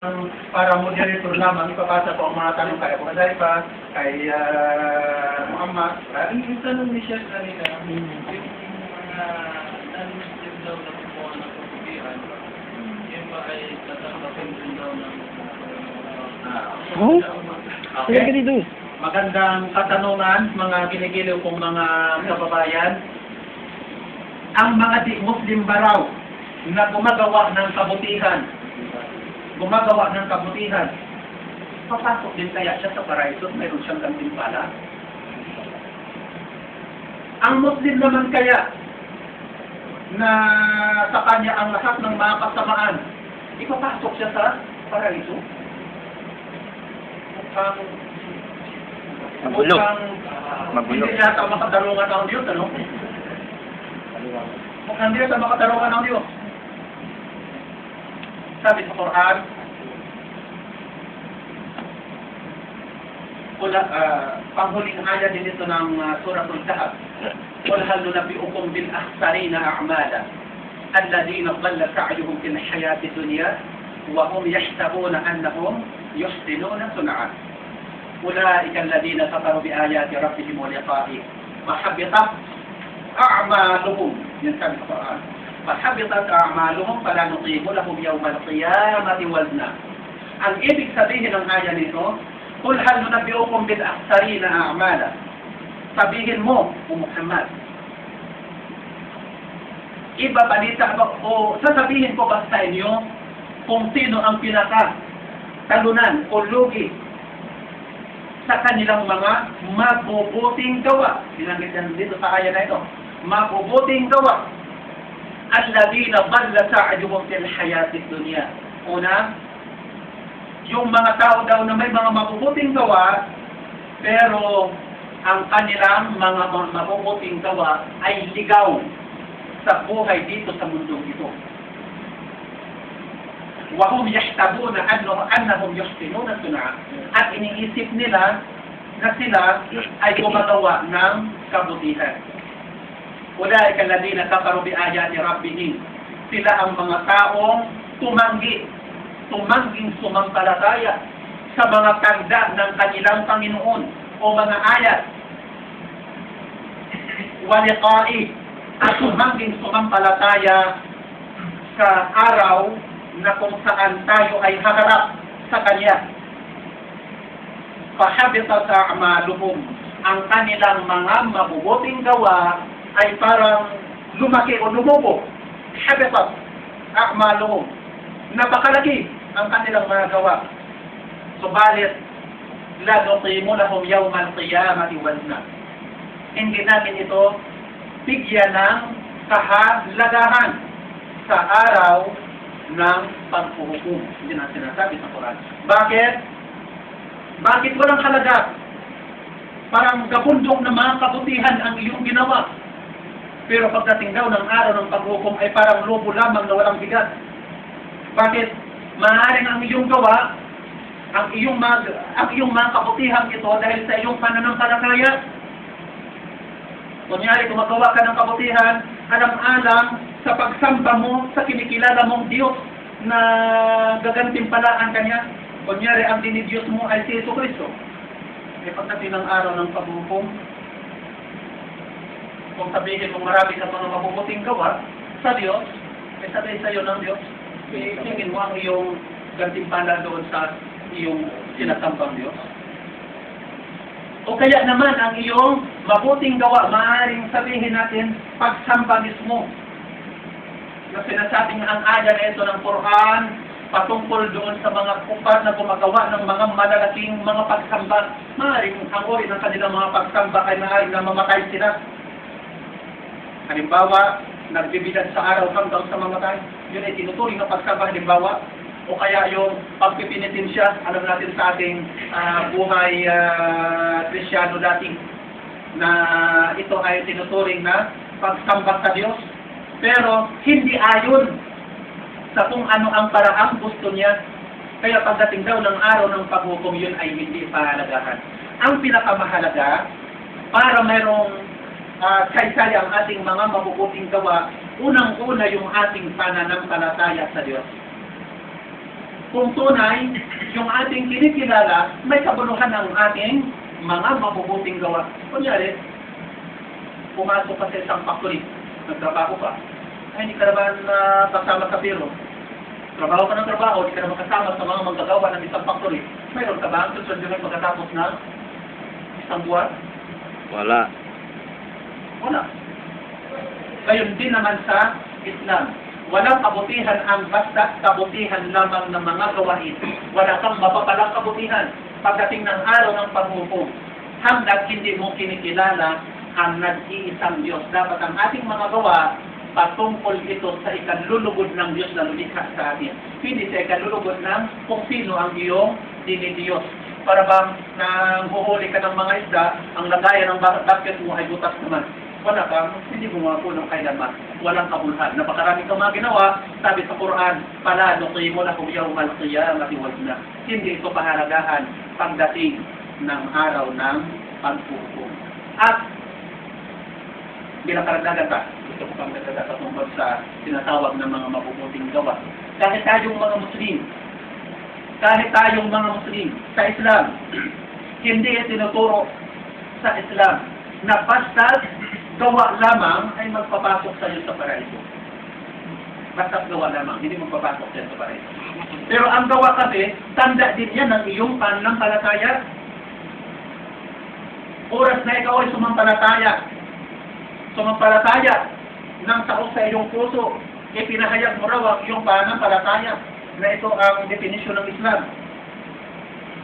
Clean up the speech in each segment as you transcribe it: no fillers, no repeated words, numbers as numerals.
Para moderator lamang, ipapasa ko ang mga tanong kay Abu Huzaifa, kay Muhammad. Yung tanong ni Chef kanina, yung mga non-Muslim daw na kumuha ng kabutihan, yun ba ay tatanggapin din daw ng Oh? Okay. Sige dito. Magandang katanungan, mga ginigiliw kong mga kababayan. Ang mga di-Muslim baraw na gumagawa ng kabutihan, papasok din kaya siya sa paraiso, mayroon siyang gantimpala? Ang Muslim naman kaya, na sa kanya ang lahat ng mga kasamaan, ipapasok siya sa paraiso? Magulo. Magulo. Hindi yata makatarungan ng Diyos, ano? Mukhang hindi yata makatarungan ng Diyos. Sabi sa Quran, panghuling aya din ito ng Suratul Kahf. Qul hal nunabbi'ukum bil akhsarina a'mala alladhina dhalla sa'yuhum fil hayati dunya wa hum yahsabuna annahum yuhsinuna sun'a. Ulaika alladhina kafaru bi ayati rabbihim wa liqa'ihi fahabitat a'maluhum. Yan sabi sa Quran. فَحَبِطَتْ أَعْمَالُهُمْ فَلَا نُقِيمُ لَهُمْ يَوْمَ الْقِيَامَةِ وَزْنًا. Ang ibig sabihin ng aya nito, قُلْ هَلْ نُنَبِّئُكُمْ بِالْأَخْسَرِينَ أَعْمَالًا. Sabihin mo, O Muhammad, ibabalita ba, o sasabihin ko ba sa inyo kung sino ang pinaka-talunan o lugi sa kanilang mga mabubuting gawa? Binanggit dito sa aya na ito, mabubuting gawa. Alladhina dhalla sa'yuhum fil hayatid dunya. Una, yung mga tao daw na may mga mabubuting gawa, pero ang kanilang mga mabubuting gawa ay ligaw sa buhay dito sa mundong ito. Wa hum yahtabuna annahum yuhsinuna sun'a. At iniisip nila na sila ay gumagawa ng kabutihan. Ulaika alladhina kafaru bi ayati rabbihim. Sila ang mga taong tumangging sumampalataya sa mga tanda ng kanilang Panginoon o mga ayat. Wa liqa'i, at tumangging sumampalataya sa araw na kung saan tayo ay haharap sa Kanya. Fahabitat a'maluhum. Ang kanilang mga mabubuting gawa ay parang lumaki o lumubo. Habitat a'maluhum. Napakalaki ang kanilang mga gawa. Subalit, la nuqimu lahum yawmal qiyamati wazna. Hindi namin ito bigyan ng kahalagahan sa araw ng paghuhukom. Hindi na sinasabi sa Quran. Bakit? Bakit walang halaga? Parang gabundok na mga kabutihan ang iyong ginawa. Pero pagdating daw ng araw ng paghukom ay parang lobo lamang na walang bigat. Bakit? Maaaring ang iyong gawa, ang iyong mga kabutihan ito dahil sa iyong pananampalataya. Kunyari, gumagawa ka ng kabutihan, alam-alam sa pagsamba mo, sa kinikilala mong Diyos na gagantimpalaan ka niya. Kunyari, ang dinidiyos mo ay si Jesu Cristo. E pagdating ng araw ng paghukom, kung sabihin mong marami sa mga mabubuting gawa sa Diyos, ay sabihin sa iyo ng Diyos, tingin mo ang iyong gantimpala doon sa iyong sinasambang Diyos. O kaya naman ang iyong mabuting gawa, maaaring sabihin natin pagsamba mismo. Na sinasabing ang aya na ito ng Quran patungkol doon sa mga kupat na gumagawa ng mga malalaking mga pagsamba. Maaaring ang uri ng kanilang mga pagsamba ay maaaring na mamatay sila. Halimbawa, nagbibigay sa araw hanggang sa mamatay. Yun ay tinuturing na pagsamba, halimbawa. O kaya yung pagpipinitin siya, alam natin sa ating buhay Kristyano dati, na ito ay tinuturing na pagsamba sa Diyos. Pero hindi ayon sa kung ano ang paraang gusto niya. Kaya pagdating daw ng araw ng paghukom, yun ay hindi pahalagahan. Ang pinakamahalaga, para mayroong kaysaya ang ating mga mabubuting gawa, unang-una yung ating pananampalataya sa Diyos. kung tunay yung ating kinikilala, may kabuluhan ng ating mga mabubuting gawa. Kunyari, pumasok ka sa isang factory, nagtrabaho ka, ay hindi ka naman kasama sa biro. Trabaho ka ng trabaho, hindi ka naman kasama sa mga manggagawa ng isang factory. Mayroon ka ba ang susunduin pagkatapos ng isang buwan? Wala. Wala. Gayon din naman sa Islam. Walang kabutihan ang basta kabutihan lamang ng mga gawain. Wala kang mapapalang kabutihan pagdating ng araw ng paghukom. Hanggat hindi mo kinikilala ang nag-iisang Diyos. Dapat ang ating mga gawa patungkol ito sa ikalulugod ng Diyos na lumikha sa atin. Hindi sa ikalulugod ng kung sino ang iyong dinidiyos. Para bang nanghuhuli ka ng mga isda, ang lagayan ng basket mo ay butas naman. Wala kang, hindi mo makulong kailanman. Walang kabulhan. Napakarami kang mga ginawa, sabi sa Quran, pala nuqimo lakum yawmal qiyamati wazna. Hindi ito pahalagahan pagdating ng araw ng paghukom. At bilang karagdagan pa, gusto ko pang nagdagasa tungkol sa tinatawag ng mga mabubuting gawa. Kahit tayong mga Muslim sa Islam, hindi tinuturo sa Islam na basta gawa lamang ay magpapasok sa iyo sa paraiso. Basta gawa lamang, hindi magpapasok sa iyo sa paraiso. Pero ang gawa kasi, tanda din yan ng iyong pananampalataya. Oras na ikaw ay sumampalataya ng taos sa iyong puso, ipinahayag mo raw ang iyong pananampalataya na ito ang definisyon ng Islam.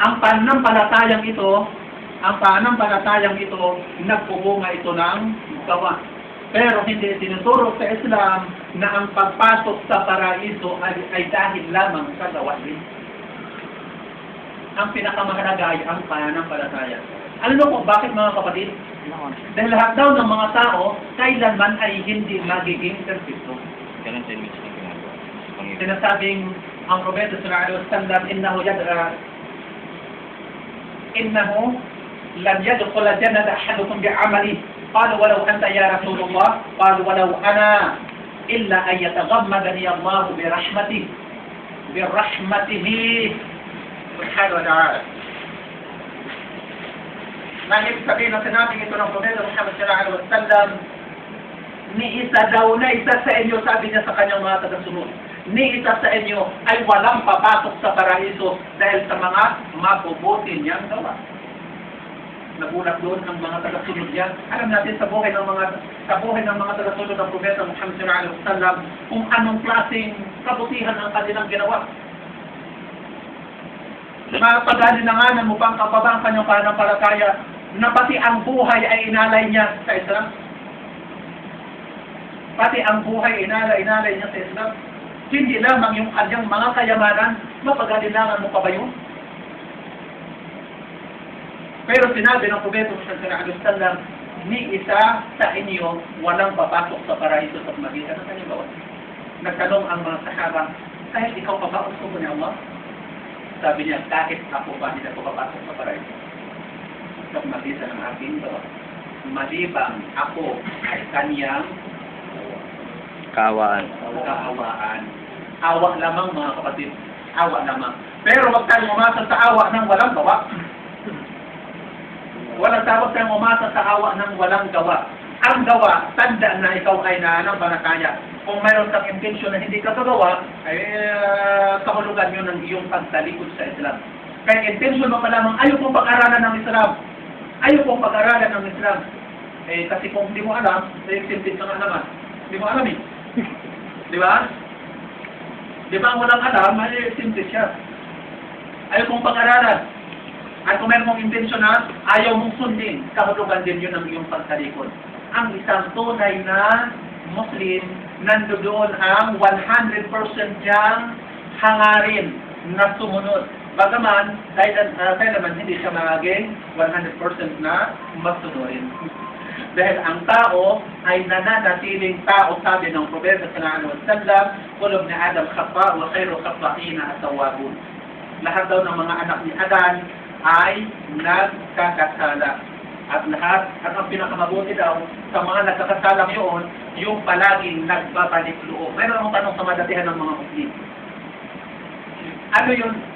Ang pananampalatayang ito, nagpupunga ito ng gawa. Pero hindi tinuturo sa Islam na ang pagpasok sa paraiso ay dahil lamang sa gawa din. Ang pinakamahalaga ay ang pananampalataya. Alam mo kung bakit mga kapatid? Dahil lahat daw ng mga tao, kailanman ay hindi magiging perfecto. Ganun din minsan yung ginagawa. Sinasabing ang Propeta sallallahu alaihi wasallam, innahu lan yadkhul al-jannata ahadukum bi'amalihi. Qalu walau anta ya Rasulullah, qalu walau ana illa an yataghammadani Allah birahmatihi subhanahu wa ta'ala. Nanging sabihin ng sinabi ito ng Propeta Muhammad sallallahu alaihi wasallam, ni isa sa inyo, sabi niya sa kanyang mga tagasunod, ni isa sa inyo ay walang papasok sa paraiso dahil sa mga mabubuti niyang gawa. Nagulat doon ang mga tagasunod niya. Alam natin sa buhay ng mga tagasunod ng Propeta Muhammad sallallahu alaihi wasallam kung anong klaseng kabutihan ang kanilang ginawa. Mapagalinanganan mo pang kapabang kanyang pananampalataya na pati ang buhay ay inalay niya sa Islam. Pati ang buhay inalay niya sa Islam. Hindi lamang yung kanyang mga kayamanan, mapagalinangan mo pa ba yun? Pero sinabi ng Propeta sallallahu alaihi wasallam, ni isa sa inyo walang papasok sa paraiso sa magitan ng kanyang gawa. Nagtanong ang mga sahaba, kahit ikaw pa ba gusto mo ni Allah? Sabi niya, kahit ako ba hindi ako papasok sa paraiso sa magitan ng aking gawa. Malibang ako ay kanyang kaawaan. Awa lamang mga kapatid. Awa lamang. Pero huwag tayong umasa sa awa ng walang gawa. Huwag tayong umasa sa awa ng walang gawa. Ang gawa, tanda na ikaw ay nananampalataya. Kung mayroon kang intensyon na hindi ka kagawa, ay kahulugan yun ng iyong pagtalikod sa Islam. Kaya intensyon mo pa lamang, ayaw kong pag-aralan ng Islam. Kasi kung hindi mo alam, ay simple ka nga naman. Hindi mo alam eh. Di ba? Di ba ang walang alam, ay simple siya. Ayaw kong pag-aralan. At kung meron mong intensyon na, ayaw mong sundin, kahulugan din yun ng iyong pagtalikod. Ang isang tunay na Muslim, nandoon ang 100% niyang hangarin na sumunod. Bagaman, kailanman hindi siya maging 100% na masunurin. Dahil ang tao ay nananatiling tao, sabi ng Propeta sallallahu alaihi wasallam, kulub ni Adam khata wa khairu khata'ina at-tawwabun. Lahat daw ng mga anak ni Adan ay nagkakasala. At ang pinakamabuti daw sa mga nagkakasalang yun, yung palaging nagbabalik loob. Mayroon akong tanong sa madatihan ng mga Muslim. Ano yun?